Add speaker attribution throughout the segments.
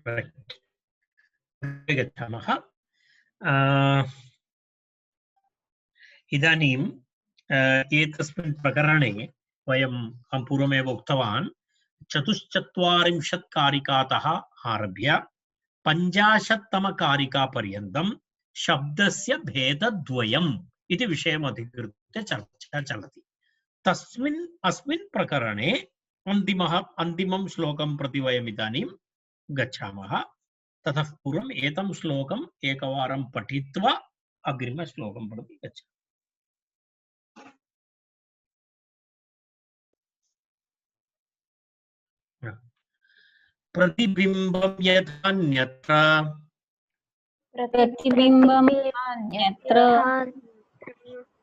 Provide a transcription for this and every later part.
Speaker 1: गच्छामः। इदानीं एतस्मिन् प्रकरणे वयं पूर्वमेव उक्तवान् 44 कारिकातः आरभ्य 50तमकारिकापर्यन्तं शब्दस्य भेदद्वयम् इति विषयम् अधिकृत्य चर्चा चलति। तस्मिन् अस्मिन् प्रकरणे अन्तिमं श्लोकं प्रति वयम् इदानीं गच्छामः। ततः पूर्वम् एतं श्लोकम् एकवारं पठित्वा अग्रिमश्लोकं प्रति गच्छामः। प्रतिबिम्बं यथान्यत्र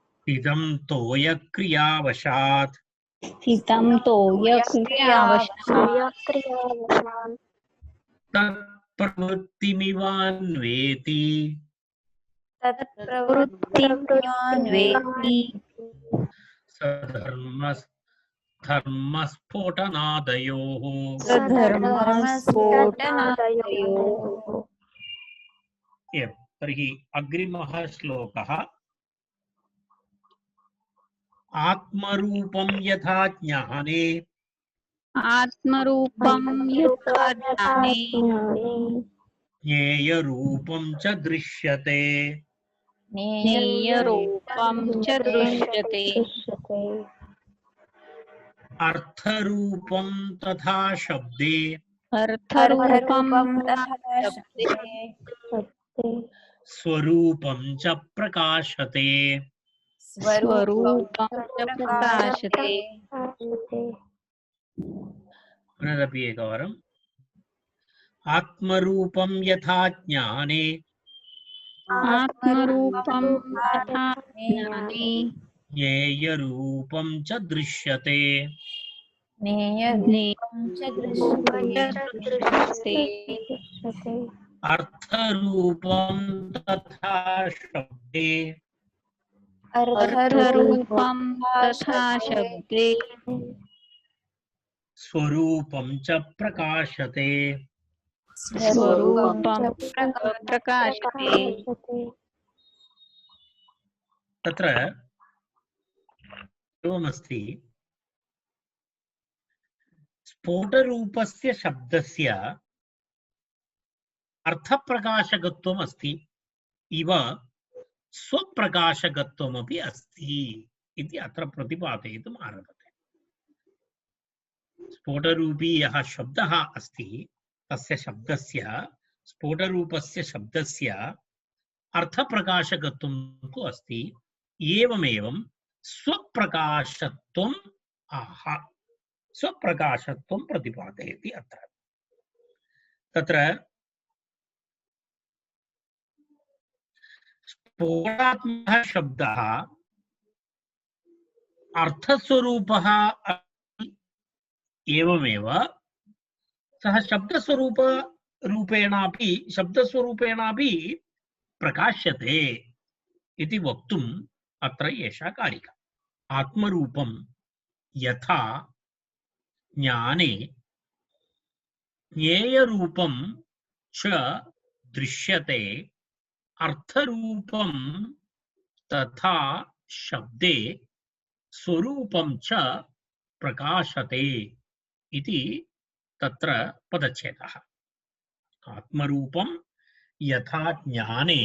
Speaker 1: स्थितं तोयक्रियावशात् तत्प्रवृत्तिमिवान्वेति धर्मस्फोटनादयोः। तर्हि अग्रिमः श्लोकः आत्मरूपं यथा ज्ञाने ज्ञेयरूपं च दृश्यते अर्थरूपं तथा शब्दे स्वरूपं च प्रकाशते। पुनरपि एकवारम् आत्मरूपं यथा ज्ञाने ज्ञेयरूपं च दृश्यते अर्थरूपं तथा शब्दे स्वरूपं च प्रकाशते। तत्र एवमस्ति स्फोटरूपस्य शब्दस्य अर्थप्रकाशकत्वम् अस्ति इव स्वप्रकाशकत्वमपि अस्ति इति अत्र प्रतिपादयितुम् आरभते। स्फोटरूपी यः शब्दः अस्ति तस्य शब्दस्य स्फोटरूपस्य शब्दस्य अर्थप्रकाशकत्वं तु अस्ति। एवमेवं स्वप्रकाशत्वम् स्वप्रकाशत्वं प्रतिपादयति। अत्र तत्र स्फोटात्मकः शब्दः अर्थस्वरूपः एवमेव सः शब्दस्वरूपेणापि प्रकाश्यते इति वक्तुम् अत्र एषा कारिका। आत्मरूपं यथा ज्ञाने ज्ञेयरूपं च दृश्यते अर्थरूपं तथा शब्दे स्वरूपं च प्रकाशते इति तत्र पदच्छेदः। आत्मरूपं यथा ज्ञाने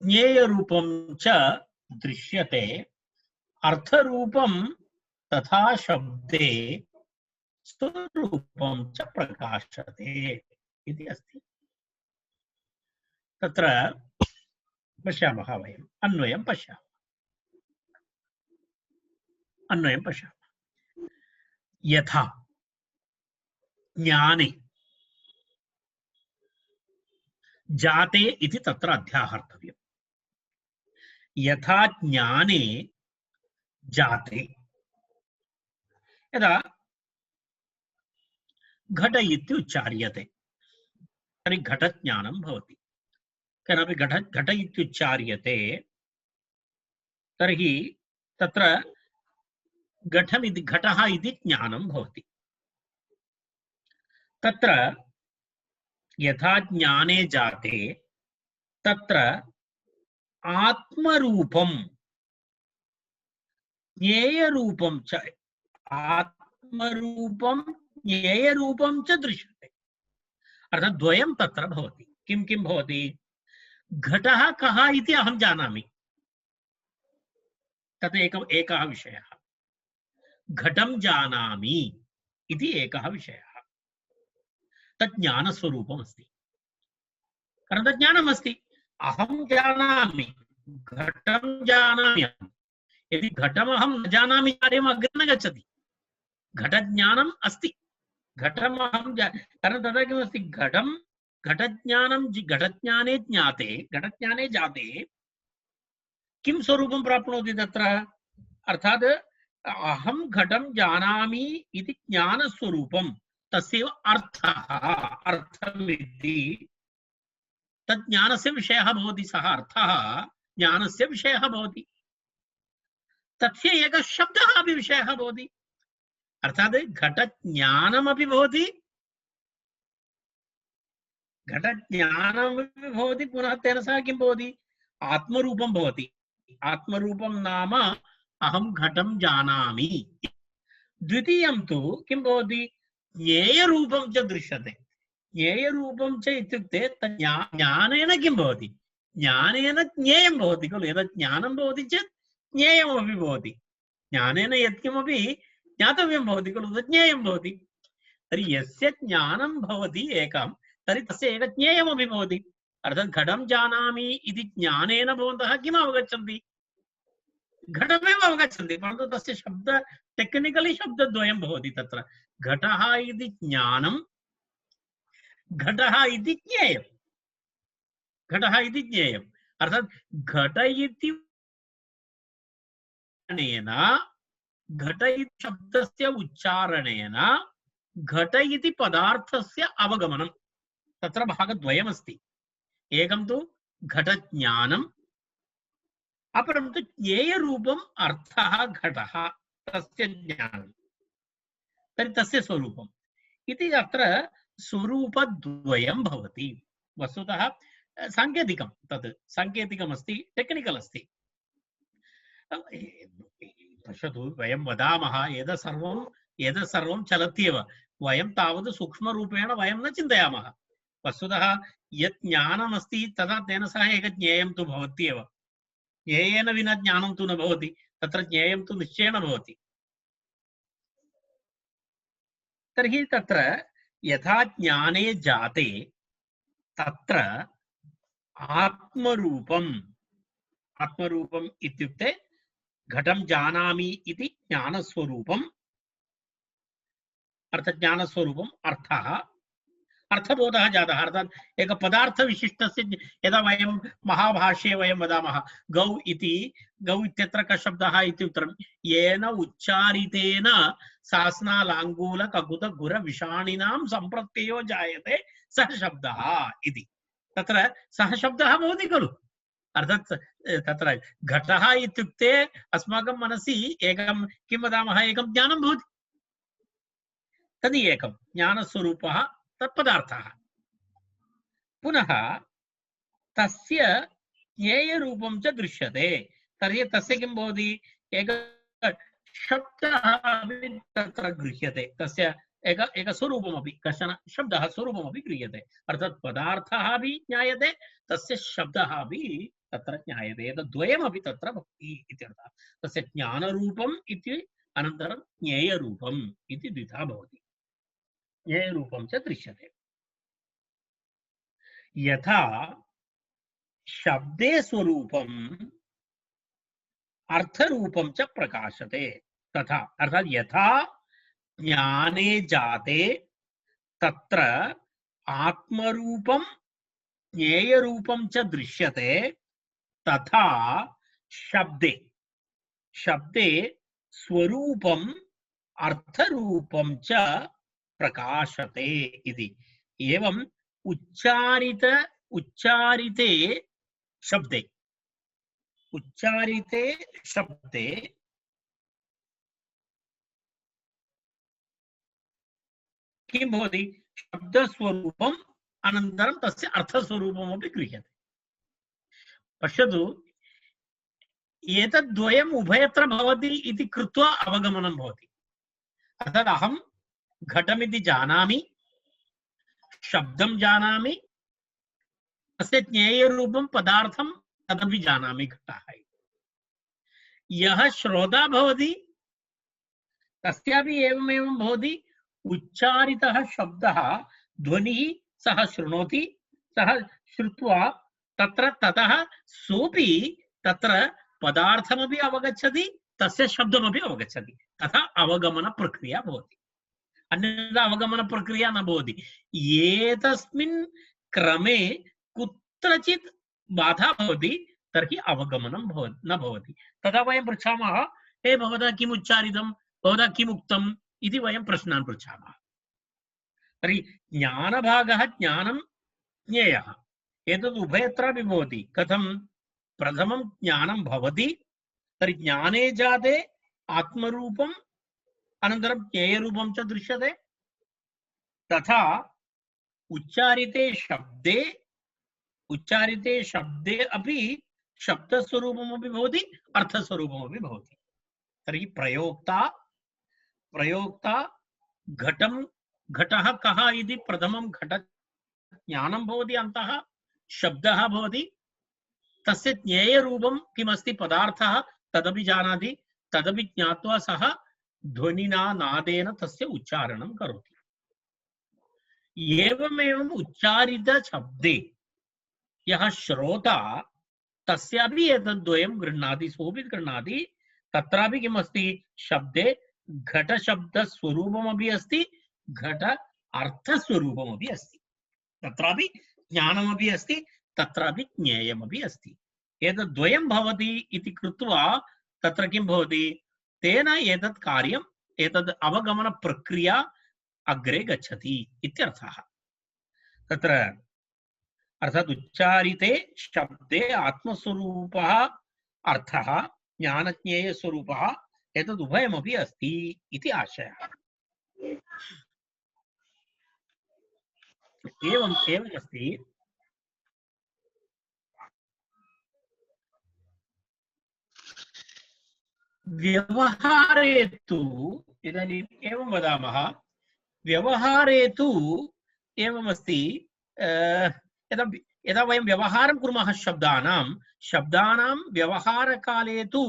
Speaker 1: ज्ञेयरूपं च दृश्यते अर्थरूपं तथा शब्दे स्वरूपं च प्रकाशते इति अस्ति। तत्र पश्यामः वयम् अन्वयं पश्यामः। यथा ज्ञाने जाते इति तत्र अध्याहर्तव्यम्। यथा ज्ञाने जाते यदा घट इत्युच्चार्यते तर्हि घटज्ञानं भवति। कदापि घट इत्युच्चार्यते तर्हि तत्र घटः इति ज्ञानं भवति। तत्र यथा ज्ञाने जाते तत्र आत्मरूपं ज्ञेयरूपं च आत्मरूपं ज्ञेयरूपं च दृश्यते। अर्थात् द्वयं तत्र भवति। किं किं भवति? घटः कः इति अहं जानामि, तत् एकः विषयः। घटं जानामि इति एकः विषयः। तत् ज्ञानस्वरूपम् अस्ति। कारण तत् ज्ञानम् अस्ति। अहं जानामि, घटं जानामि। यदि घटमहं न जानामि कार्यम् अग्रे न गच्छति। घटज्ञानम् अस्ति, घटमहं कारण तदा किमस्ति, घटज्ञाने जाते किं स्वरूपं प्राप्नोति तत्र? अर्थात् अहं घटं जानामि इति ज्ञानस्वरूपं, तस्यैव अर्थविद्धि तत् ज्ञानस्य विषयः भवति। सः अर्थः ज्ञानस्य विषयः भवति। तस्य एकः शब्दः अपि विषयः भवति। अर्थात् घटज्ञानमपि भवति, पुनः तेन सह किं भवति? आत्मरूपं भवति। आत्मरूपं नाम अहं घटं जानामि। द्वितीयं तु किं भवति? ज्ञेयरूपं च दृश्यते। ज्ञेयरूपं च इत्युक्ते ज्ञानेन किं भवति? ज्ञानेन ज्ञेयं भवति खलु। यदा ज्ञानं भवति चेत् ज्ञेयमपि भवति। ज्ञानेन यत्किमपि ज्ञातव्यं भवति खलु, तत् ज्ञेयं भवति। तर्हि यस्य ज्ञानं भवति एकं, तर्हि तस्य एक ज्ञेयमपि भवति। अर्थात् घटं जानामि इति ज्ञानेन भवन्तः किम् अवगच्छन्ति? घटमेव अवगच्छन्ति, परन्तु तस्य शब्द टेक्निकली शब्दद्वयं भवति तत्र। घटः इति ज्ञानं, घटः इति ज्ञेयं। घटः इति ज्ञेयम्। अर्थात् घट इति घट इति शब्दस्य उच्चारणेन घट इति पदार्थस्य अवगमनं। तत्र भागद्वयमस्ति। एकं तु घटज्ञानम्, अपरं तु ज्ञेयरूपम् अर्थः घटः, तस्य ज्ञानं। तर्हि तस्य स्वरूपम् इति अत्र स्वरूपद्वयं भवति। वस्तुतः साङ्केतिकं, तत् साङ्केतिकमस्ति, टेक्निकल् अस्ति। पश्यतु, वयं वदामः एतत् सर्वं चलत्येव, वयं तावत् सूक्ष्मरूपेण वयं न चिन्तयामः। वस्तुतः यत् ज्ञानमस्ति तदा तेन सह एक ज्ञेयं तु भवत्येव। ज्ञेयेन विना ज्ञानं तु न भवति, तत्र ज्ञेयं तु निश्चयेन भवति। तर्हि तत्र यथा ज्ञाने जाते तत्र आत्मरूपम् इत्युक्ते घटं जानामि इति ज्ञानस्वरूपम्, अर्थज्ञानस्वरूपम्, अर्थबोधः जातः। अर्थात् एक पदार्थविशिष्टस्य, यदा वयं महाभाष्ये वयं वदामः गौ इत्यत्र कः शब्दः इति उत्तरं, येन उच्चारितेन सास्नालाङ्गूल ककुत गुर विषाणिनां सम्प्रत्ययो जायते सः शब्दः इति। तत्र सः शब्दः भवति खलु। अर्थात् तत्र घटः इत्युक्ते अस्माकं मनसि एकं किं वदामः, एकं ज्ञानं भवति। तद् एकं ज्ञानस्वरूपः तत्पदार्थः। पुनः तस्य ज्ञेयरूपं च दृश्यते। तर्हि तस्य किं भवति? एकः शब्दः अपि तत्र गृह्यते। तस्य एक स्वरूपमपि, कश्चन शब्दः स्वरूपमपि गृह्यते। अर्थात् पदार्थः अपि ज्ञायते, तस्य शब्दः अपि तत्र ज्ञायते। एतद्द्वयमपि तत्र भवति इत्यर्थः। तस्य ज्ञानरूपम् इति, अनन्तरं ज्ञेयरूपम् इति द्विधा भवति। ज्ञेयरूपं च दृश्यते। यथा शब्दे स्वरूपम् अर्थरूपं च प्रकाशते तथा। अर्थात् यथा ज्ञाने जाते तत्र आत्मरूपं ज्ञेयरूपं च दृश्यते, तथा शब्दे स्वरूपम् अर्थरूपं च प्रकाशते इति। एवं उच्चारिते शब्दे किं भवति? शब्दस्वरूपम् अनन्तरं तस्य अर्थस्वरूपमपि गृह्यते। पश्यतु, एतद्द्वयम् उभयत्र भवति इति कृत्वा अवगमनं भवति। अर्थात् अहं घटमिति जानामि, शब्दं जानामि, तस्य ज्ञेयरूपं पदार्थं तदपि जानामि घटः। यः श्रोता भवति तस्यापि एवमेवं भवति। उच्चारितः शब्दः ध्वनिः सः शृणोति, सः श्रुत्वा तत्र ततः सोपि तत्र पदार्थमपि अवगच्छति, तस्य शब्दमपि अवगच्छति। तथा अवगमन प्रक्रिया भवति। अन्यथा अवगमन प्रक्रिया न भवति। एतस्मिन् क्रमे कुत्रचित् बाधा भवति तर्हि अवगमनं न भवति। तदा वयं पृच्छामः, हे भवता किम् उच्चारितं, भवता किम् उक्तम् इति वयं प्रश्नान् पृच्छामः। तर्हि ज्ञानभागः ज्ञानं ज्ञेयः, एतद् उभयत्रापि भवति। कथं? प्रथमं ज्ञानं भवति, तर्हि ज्ञाने जाते आत्मरूपम् अनन्तरं ज्ञेयरूपं च दृश्यते। तथा उच्चारिते शब्दे अपि शब्दस्वरूपमपि भवति, अर्थस्वरूपमपि भवति। तर्हि प्रयोक्ता घटः कः इति प्रथमं ज्ञानं भवति, अन्तः शब्दः भवति, तस्य ज्ञेयरूपं किमस्ति पदार्थः तदपि जानाति, तदपि ज्ञात्वा सः ध्वनिना नादेन तस्य उच्चारणं करोति। एवमेवम् उच्चारितशब्दे यः श्रोता तस्यापि एतद्द्वयं गृह्णाति, सोऽपि गृह्णाति। तत्रापि किमस्ति? शब्दे घटशब्दस्वरूपमपि अस्ति, घट अर्थस्वरूपमपि अस्ति। तत्रापि ज्ञानमपि अस्ति, तत्रापि ज्ञेयमपि अस्ति। एतद्द्वयं भवति इति कृत्वा तत्र किं भवति? तेन एतत् कार्यम्, एतद् अवगमन प्रक्रिया अग्रे गच्छति इत्यर्थः। तत्र अर्थात् उच्चारिते शब्दे आत्मस्वरूपः अर्थः, ज्ञानज्ञेयस्वरूपः, एतद् उभयमपि अस्ति इति आशयः। एवमस्ति। व्यवहारे तु इदानीम् एवं वदामः, व्यवहारे तु एवमस्ति, यदा वयं व्यवहारं कुर्मः शब्दानां व्यवहारकाले तु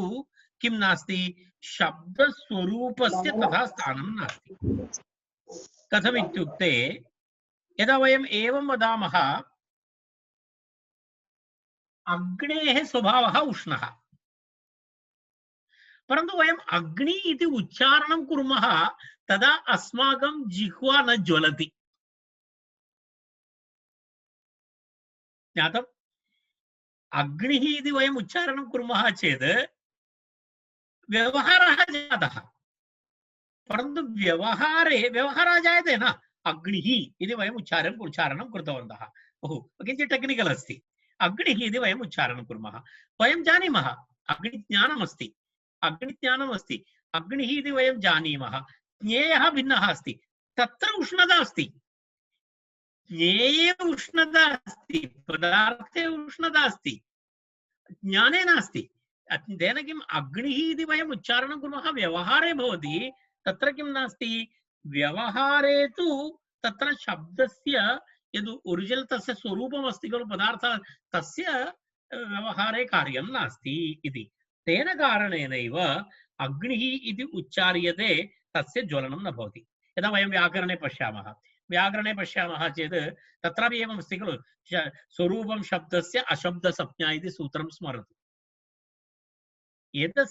Speaker 1: किं नास्ति? शब्दस्वरूपस्य तथा स्थानं नास्ति। कथमित्युक्ते, यदा वयम् एवं वदामः, अग्नेः स्वभावः उष्णः, परन्तु वयम् अग्नि इति उच्चारणं कुर्मः, तदा अस्माकं जिह्वा न ज्वलति। ज्ञातम्? अग्निः इति वयम् उच्चारणं कुर्मः चेत् व्यवहारः जातः, परन्तु व्यवहारः जायते न। अग्निः इति वयम् उच्चारणं कृतवन्तः। बहु किञ्चित् टेक्निकल् अस्ति। अग्निः इति वयम् उच्चारणं कुर्मः, वयं जानीमः अग्निज्ञानमस्ति, अग्निः इति वयं जानीमः। ज्ञेयः भिन्नः अस्ति, तत्र उष्णता अस्ति, ज्ञेये उष्णता अस्ति, पदार्थे उष्णता अस्ति, ज्ञाने नास्ति। तेन किम्? अग्निः इति वयम् उच्चारणं कुर्मः, व्यवहारे भवति, तत्र किं नास्ति? व्यवहारे तु तत्र शब्दस्य यद् ओरिजिनल् तस्य स्वरूपम् अस्ति खलु पदार्थः, तस्य व्यवहारे कार्यं नास्ति इति। तेन कारणेनैव अग्निः इति उच्चार्यते, तस्य ज्वलनं न भवति। यदा वयं व्याकरणे पश्यामः चेत् तत्रापि एवमस्ति खलु, स्वरूपं शब्दस्य अशब्दसंज्ञा इति सूत्रं स्मरतु। एतत्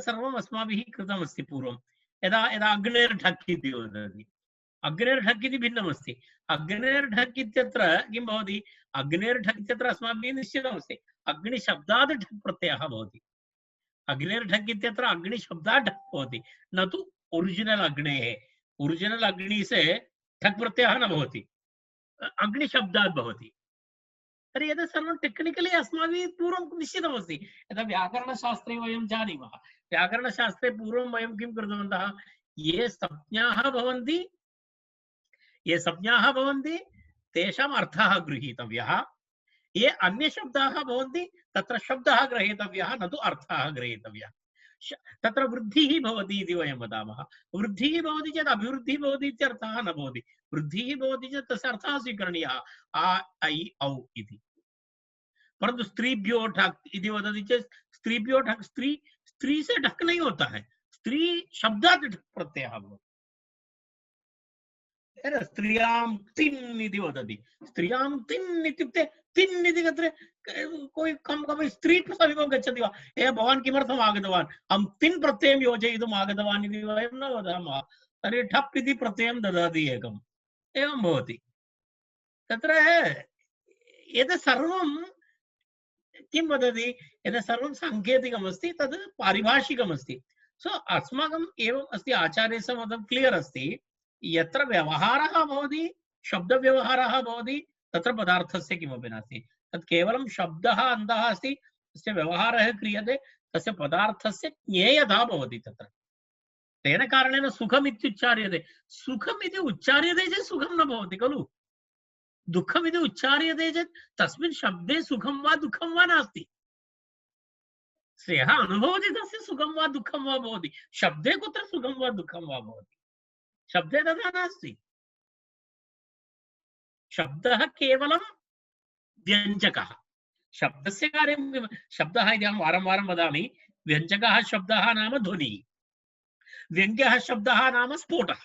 Speaker 1: सर्वम् अस्माभिः कृतमस्ति पूर्वं। यदा अग्नेर्ढक् इति वदति, अग्नेर्ढक् इति भिन्नमस्ति। अग्नेर्ढक् इत्यत्र किं भवति? अग्नेर्ढक् इत्यत्र अस्माभिः निश्चितमस्ति, अग्निशब्दात् ढक् प्रत्ययः भवति। अग्नेर्ढक् इत्यत्र अग्निशब्दात् ढक् भवति, न तु ओरिजिनल अग्नेः। ओरिजिनल अग्नि से ढक् प्रत्ययः न भवति, अग्निशब्दात् भवति। तर्हि एतत् सर्वं टेक्निकलि अस्माभिः पूर्वं निश्चितमस्ति। यदा व्याकरणशास्त्रे वयं जानीमः, व्याकरणशास्त्रे पूर्वं वयं किं कृतवन्तः? ये संज्ञाः भवन्ति तेषाम् अर्थः गृहीतव्यः। ये अन्य शब्दाः भवन्ति तत्र शब्दः ग्रहीतव्यः, न तु अर्थः ग्रहीतव्यः। तत्र वृद्धिः भवति इति वयं वदामः। वृद्धिः भवति चेत् अभिवृद्धिः भवति इत्यर्थः न भवति। वृद्धिः भवति चेत् तस्य अर्थः स्वीकरणीयः, आ ऐ औ इति। परंतु स्त्रीभ्यो ढक इति वदति चेत् स्त्रीभ्यो ढक, स्त्री स्त्री से ढक नहीं होता है, स्त्री शब्दात् ढक प्रत्ययः भवति। स्त्रियां तिन् इति वदति, स्त्रियां तिन् इत्युक्ते तिन् इति तत्र कोई कम कम स्त्री समीपं गच्छति वा, ए भवान् किमर्थम् आगतवान्, अहं तिन् प्रत्ययं योजयितुम् आगतवान् इति वयं न वदामः। तर्हि ठप् इति प्रत्ययं ददाति एकम्, एवं भवति। तत्र एतत् सर्वं किं वदति, एतत् सर्वं साङ्केतिकमस्ति, तद् पारिभाषिकमस्ति। सो अस्माकम् एवम् अस्ति, आचार्यस्य मतं क्लियर् अस्ति, यत्र व्यवहारः भवति, शब्दव्यवहारः भवति, तत्र पदार्थस्य किमपि नास्ति। तत् केवलं शब्दः अन्तः अस्ति, तस्य व्यवहारः क्रियते, तस्य पदार्थस्य ज्ञेयता भवति तत्र। तेन कारणेन सुखम् इत्युच्चार्यते। सुखम् इति उच्चार्यते चेत् सुखं न भवति खलु। दुःखम् इति उच्चार्यते चेत् तस्मिन् शब्दे सुखं वा दुःखं वा नास्ति। यः अनुभवति तस्य सुखं वा दुःखं वा भवति। शब्दे कुत्र सुखं वा दुःखं वा भवति, शब्दे तथा नास्ति। शब्दः केवलं व्यञ्जकः। शब्दस्य कार्यं, शब्दः इति अहं वारं वारं वदामि, व्यञ्जकः शब्दः नाम ध्वनिः, व्यङ्ग्यः शब्दः नाम स्फोटः।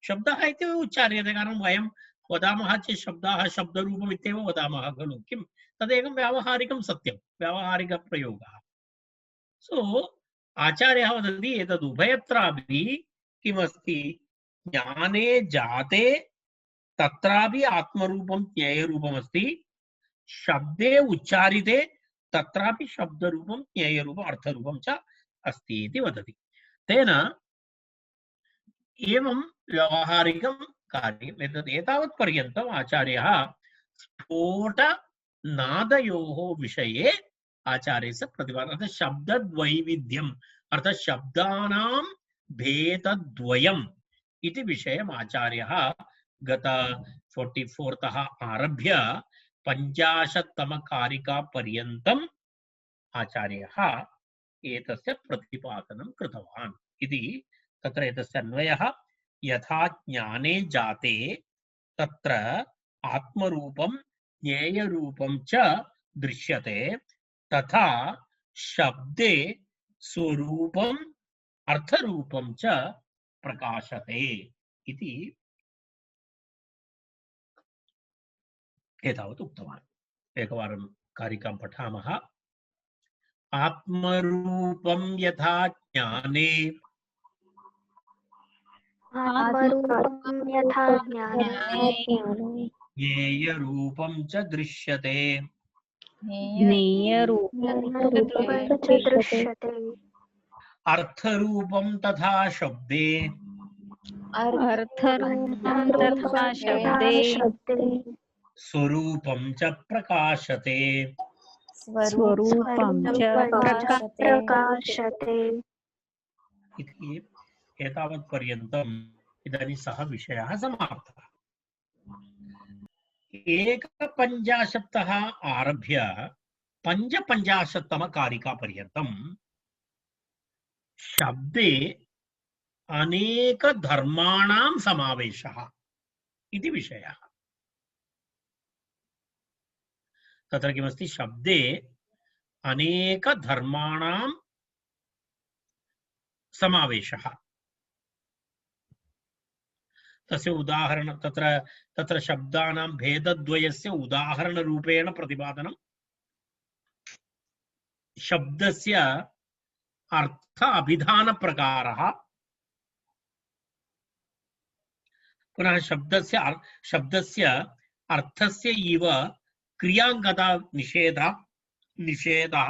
Speaker 1: शब्दः इति उच्चार्यते, कारणं वयं वदामः चेत् शब्दाः शब्दरूपम् इत्येव वदामः खलु। किं तदेकं व्यावहारिकं सत्यं, व्यावहारिकप्रयोगः। सो आचार्यः वदति एतद् उभयत्रापि किमस्ति, ज्ञाने जाते तत्रापि आत्मरूपं ज्ञेयरूपमस्ति, शब्दे उच्चारिते तत्रापि शब्दरूपं ज्ञेयरूपम् अर्थरूपं च अस्ति इति वदति। तेन एवं व्यावहारिकं कार्यम् एतत् एतावत् पर्यन्तम् आचार्यः स्फोटनादयोः विषये आचार्यस्य प्रतिपादनम्, अर्थात् शब्दद्वैविध्यम्, अर्थात् शब्दानां भेदद्वयम् इति विषयम् आचार्यः गत 44 तः आरभ्य 50तमकारिकापर्यन्तम् आचार्यः एतस्य प्रतिपादनं कृतवान् इति। तत्र एतस्य अन्वयः, यथा ज्ञाने जाते तत्र आत्मरूपं ज्ञेयरूपं च दृश्यते, तथा शब्दे स्वरूपम् अर्थरूपं च प्रकाशते इति एतावत् उक्तवान्। एकवारं कारिकां पठामः। आत्मरूपं यथा ज्ञाने,
Speaker 2: आत्मरूपं यथा ज्ञाने
Speaker 1: ज्ञेयरूपं च दृश्यते, अर्थरूपं तथा शब्दे, स्वरूपं च प्रकाशते। इति एतावत्पर्यन्तम् इदानीं सः विषयः समाप्तः। 51तः आरभ्य 55तमकारिकापर्यन्तं शब्दे अनेकधर्माणां समावेशः इति विषयः। तत्र किमस्ति, शब्दे अनेकधर्माणां समावेशः। तस्य उदाहरण तत्र शब्दानां भेदद्वयस्य उदाहरणरूपेण प्रतिपादनं, शब्दस्य अर्थ अभिधानप्रकारः, पुनः शब्दस्य अर्थस्य इव क्रियाङ्गता निषेधः,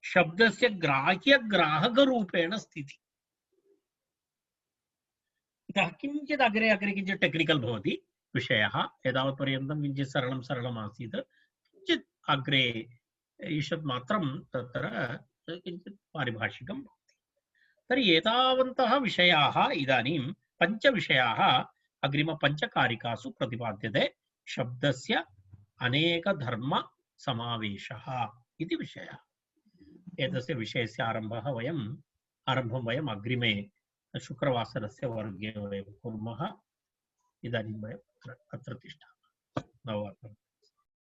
Speaker 1: शब्दस्य ग्राह्यग्राहकरूपेण स्थितिः। इतः किञ्चित् अग्रे अग्रे किञ्चित् टेक्निकल् भवति विषयः। एतावत्पर्यन्तं किञ्चित् सरलम् आसीत्, किञ्चित् अग्रे ईषत् मात्रं तत्र किञ्चित् पारिभाषिकं भवति। तर्हि एतावन्तः विषयाः, इदानीं 5 विषयाः अग्रिमपञ्चकारिकासु प्रतिपाद्यते शब्दस्य अनेकधर्म समावेशः इति विषयः। एतस्य विषयस्य आरम्भं वयम् अग्रिमे शुक्रवासरस्य वर्गे वयं कुर्मः। इदानीं वयम् अत्र तिष्ठामः। नववादनम्।